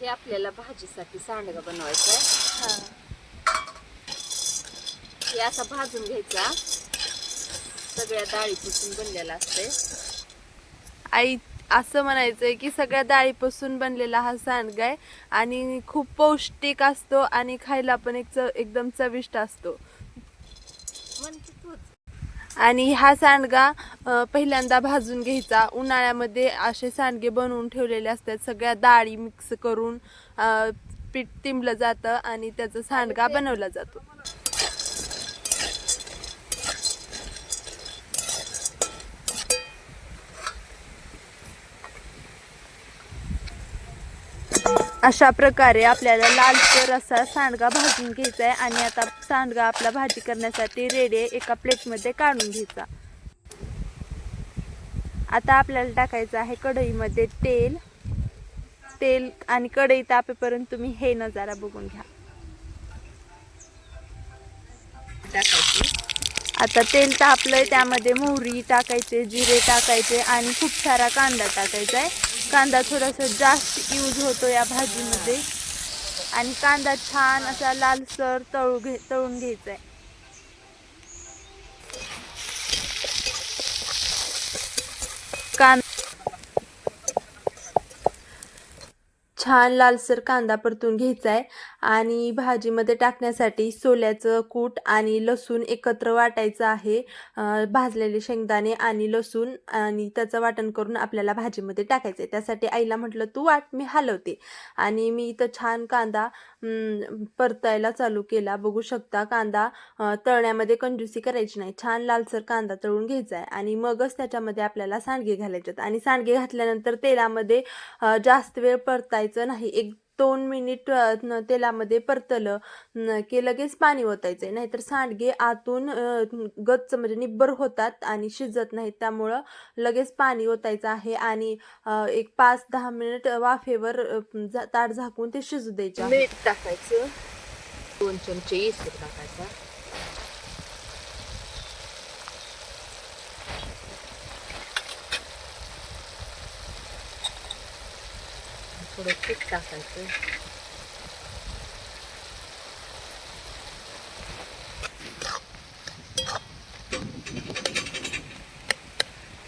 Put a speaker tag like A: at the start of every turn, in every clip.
A: हे आपल्याला भाजीसाठी सांडगा बनवायचा आहे. हे असा भाजून घ्यायचा. सगळ्या डाळीपासून बनलेला असते.
B: आई असं म्हणायचंय की सगळ्या डाळीपासून बनलेला हा सांडगा आहे आणि खूप पौष्टिक असतो आणि खायला पण एकदम चविष्ट असतो. आणि हा सांडगा पहिल्यांदा भाजून घ्यायचा. उन्हाळ्यामध्ये असे सांडगे बनवून ठेवलेले असतात. सगळ्या डाळी मिक्स करून पीठ तिंबलं जातं आणि त्याचा सांडगा बनवला जातो. अशा प्रकारे आपल्याला लालसर असा सांडगा भाजून घ्यायचा आहे आणि आता सांडगा आपला भाजी करण्यासाठी रेडी आहे. एका प्लेटमध्ये काढून घ्यायचा. आता आपल्याला टाकायचं आहे कढईमध्ये तेल आणि कढई तापेपर्यंत तुम्ही हे नजारा बघून घ्या. आता तेल तापलंय, त्यामध्ये मोहरी टाकायचे, जिरे टाकायचे आणि खूप सारा कांदा टाकायचा आहे. कांदा थोडासा जास्त यूज होतो या भाजीमध्ये आणि कांदा छान असा लालसर तळून घ्यायचा आहे. छान लालसर कांदा परतून घ्यायचा आहे आणि भाजीमध्ये टाकण्यासाठी सोल्याचं कूट आणि लसूण एकत्र वाटायचं आहे. भाजलेले शेंगदाणे आणि लसूण आणि त्याचं वाटण करून आपल्याला भाजीमध्ये टाकायचं आहे. त्यासाठी आईला म्हटलं तू वाट, मी हलवते. आणि मी इथं छान कांदा परतायला चालू केला. बघू शकता कांदा तळण्यामध्ये कंजूसी करायची नाही. छान लालसर कांदा तळून घ्यायचा आहे आणि मगच त्याच्यामध्ये आपल्याला सांडगे घालायचे आहेत. आणि सांडगे घातल्यानंतर तेलामध्ये जास्त वेळ परतायचं नाही. 1-2 मिनिट तेलामध्ये परतलं की लगेच पाणी ओतायचंय, नाहीतर सांडगे आतून गच्च म्हणजे निब्बर होतात आणि शिजत नाहीत. त्यामुळं लगेच पाणी ओतायचं आहे आणि एक 5-10 मिनिट वाफेवर ताट झाकून ते शिजू द्यायचे.
A: मीठ टाकायचं, 2 चमचे इसे टाकायचा. थोडं पीठ टाकायचं.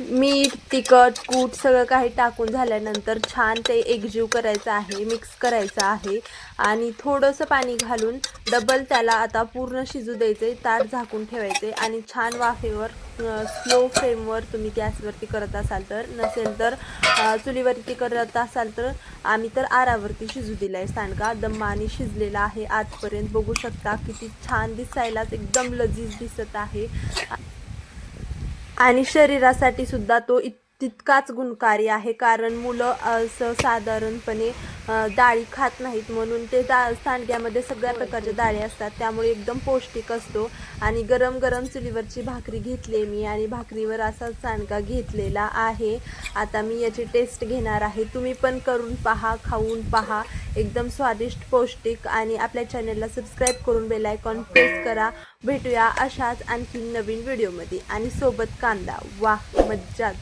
B: मीठ, तिखट, कूट सगळं काही टाकून झाल्यानंतर छान ते एकजीव करायचं आहे, मिक्स करायचं आहे आणि थोडंसं पाणी घालून डबल त्याला आता पूर्ण शिजू द्यायचे. ताट झाकून ठेवायचे आणि छान वाफेवर स्लो फ्लेमवर तुम्ही गॅसवरती करत असाल तर, नसेल तर चुलीवरती करत असाल तर आम्ही तर आरावरती शिजू दिला आहे. सांडगा दमाने शिजलेला आहे आजपर्यंत. बघू शकता किती छान दिसायलाच एकदम लजीज दिसत आहे आणि शरीरासाठी सुद्धा तो तितकाच गुणकारी आहे. कारण मुलं असं साधारणपणे डाळी खात नाहीत, म्हणून ते सांडग्यामध्ये सगळ्या प्रकारच्या डाळी असतात. त्यामुळे एकदम पौष्टिक असतो. आणि गरम गरम चुलीवरची भाकरी घेतली मी आणि भाकरीवर असा सांडगा घेतलेला आहे. आता मी याची टेस्ट घेणार आहे. तुम्ही पण करून पहा, खाऊन पहा. एकदम स्वादिष्ट, पौष्टिक. आणि आपल्या चॅनलला सबस्क्राईब करून बेल आयकॉन प्रेस करा. भेटूया अशाच आणखी नवीन व्हिडिओमध्ये आणि सोबत कांदा. वाह, मज्जाच.